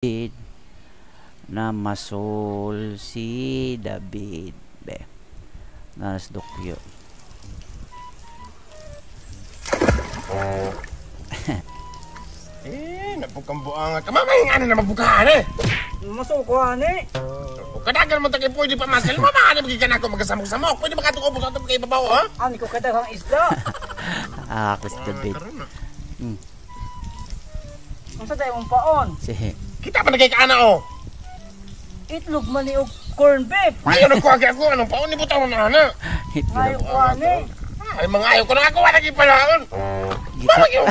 na masol si David be nas dokyo. Napukambuang ka mamay nga na mabukahan eh. Masol ko ani. Kadagan mo tayo pwede pa masal mo maaari magiging ako magasamok-samok. Pwede makatukobo sa ito kay babaw ha? Ani ko kadagang isda. Kus David. Unsa day mong paon? Sige. Kita pa nagkikaana o. Itlog mani og corn beef. Ayaw nagkuhagi ako. Anong paon ni butang na na? Ngayo ko ani. Ay mga ayaw ko na ako. Wala nagkipalaon. Bakit yun?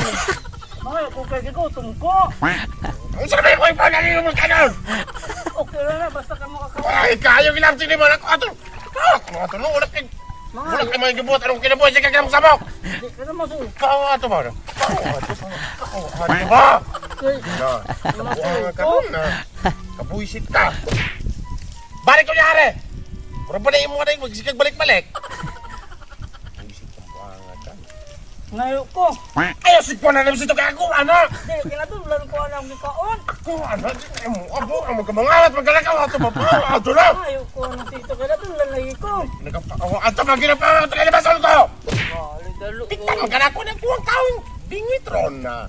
Ngayo ko kay gutom ko. Ang sabi ko yung panalino mo kanon. Okay na basta ka makakawa. Ay kayo ginamti ni mo na ako. Ato no. Wala kayo. Wala kayo mga gibot. Anong kinabuhay sa kagamang samok? Di ka na masol. Pao ato ba? Pao ato ba? Kabuisit ka. Balik ko nyari. Kurang pa na yung mga na yung magsikag balik-balik. Kabuisit kang buangatan. Ngayo ko. Ayaw sikpo na naman sito kaya ako, ano? Di kinadullan ko anang gikaon. Ako, ano? Abo, ang magkamangalat, magkalakaw. Ato ba po? Ato na. Ngayo ko anang sito kinadullan lagi ko. Ato ba, ginapawa ito kaya basol ko? Balik dalo ko. Tika, magkalako na po ang kawin. Bingwitron na.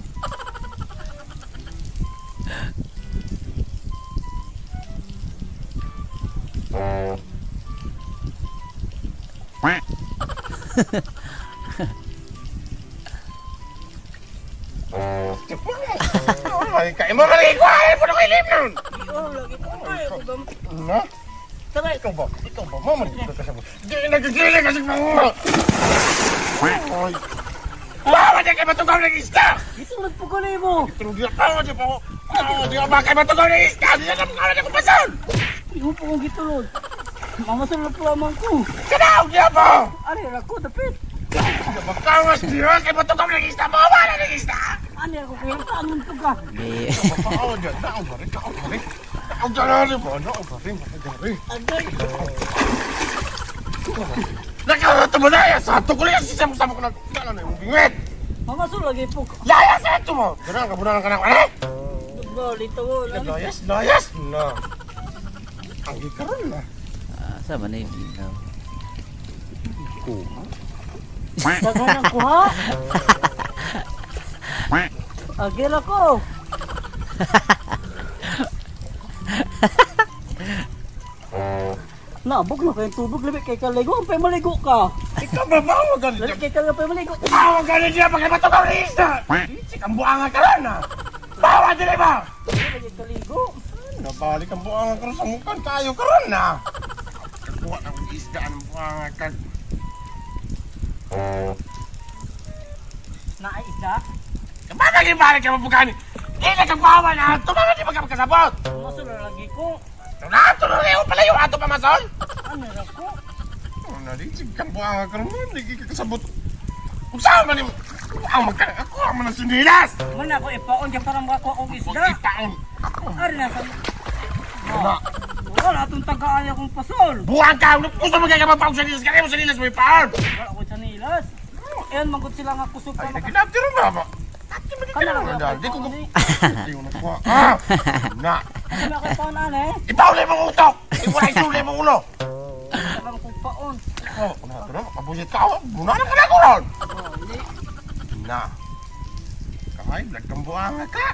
Ay, kain mo mali ko. Ay, puno ko ilim nun. Oh, lagi ko ngayo ko gam. Ano? Sabay. Ikaw ba? Ikaw ba? Mama, dito ka sa mo. Di, nagigili kasi mo. Ay. Mama, di kayo matugaw ng isda. Ito nagpugalay mo. Trugi ako, di pa ako. Di ka ba kayo matugaw ng isda? Di na naman kawin ako pasan. Iyon po kong gitulod. Mamasal na po lamang ko. Kanaw, di ba? Ari, ako dapit. Magkawas, di ba? Kayo matugaw ng isda. Mawala ng isda. Ani ako kaya tanong to ka. Be. Oo, dyan. Nakaw ba rin? Nakaw ba rin? Nakaw dyan na rin mo. Nakaw ba rin? Nakaw ba rin? Agay. Nakakata mo na yan. Sa ko na yan. Sisama-sama ko na. Ano na yung bingwit? Mamasal lagi po. Laya sa ito mo. Ganun, kabunan ka na. Ano? Lito mo lang. Layas, layas. Na. Ang ikaroon na. Sama na yung binaw. Dagan ang kuha. Agil ako. Nabog na kayong tubig. Labi kay kaligo. Ang pa'y maligo ka. Ikaw ba mawagan Labi dyan? kay kaligo pa'y maligo. Mawagan dyan pag matugaw ni isda. Isik ang buanga ka lang na. Bawa dyan ba? Lagi kaligo. Nabalik ang buanga ka rin sa mukan. Tayo ka rin na. Kakuha ng isda ang buanga ka. Naay isda. Bakit ibalik ka mabukani? Hindi na kagbawa na. Tumangan di magkakasabot. Mamasal na lagi ko. Nato na rin pala yung ato pamasol. Ano na ko? Nalisig kang buanga ka rin. Hindi ka kasabot. Kung saan man yung... Ang magkakakuha mo ng sinilas. Man ako ipaon dyan para makakuha kong Huwag isda. itaon. Ari na sa... Wala. Wala itong taga-aya kong pasol. Buwang ka! Gusto mo kaya kapag sa nilas? Kaya mo sa nilas mo ipaon. Wala ko sa nilas. Ayan, mangkot sila nga kusog Ay, ka. naginapti rin ba ba? Hindi ko Hindi ko nakuha. Ah! Na! Wala kayo paon ane. Ipawli mong utok! Iwalay suli mong ulo! Tagang kong paon. Oh, nato na. Makabusit ka ako. Muna na ka na ko ron! Na! Kamay, nagkambuanga ka!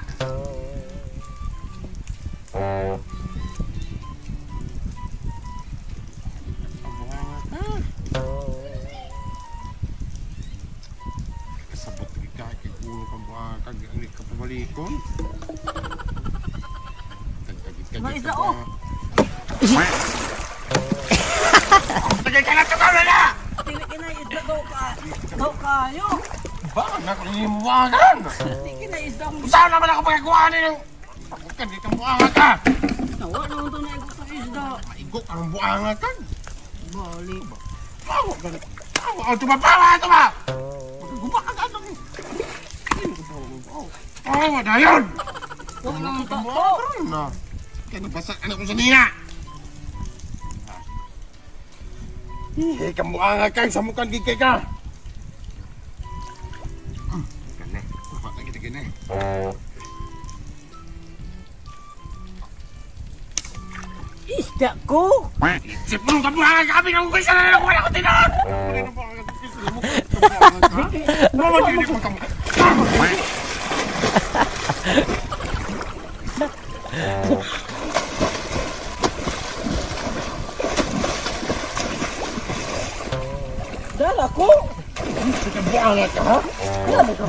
Kasabot ka, kikulo ka ba? Kagalik ka pabalikon? Mga isda, oh! Tagay ka na ito ka na! Tili kinay isda daw ka. Daw kayo. Ba? Nakalimuwagan! Tili kinay isda kong Saan naman ako pagkakuhanin ng... Takot ka, di kang buanga ka! nawa naman ito na ikot ng isda. Maigo ka ng buanga ka! Bali. Bawa ka na! Bawa! Oh, tumapawa! Tuma! Magagumpa ka ka! Bawa na yun! Huwag naman ta. Buanga ka rin na! Kaya nabasak anak ko sa niya! Eh, kamuanga ka! Sa mukhang gigay ka! Gane, dapat lagi na gane. Tiyak ko. Isip mo, kabuhangan kami ng umpisa na lang wala ko tinan! Dala ko. Kabuhangan ka, ha? Dala ko.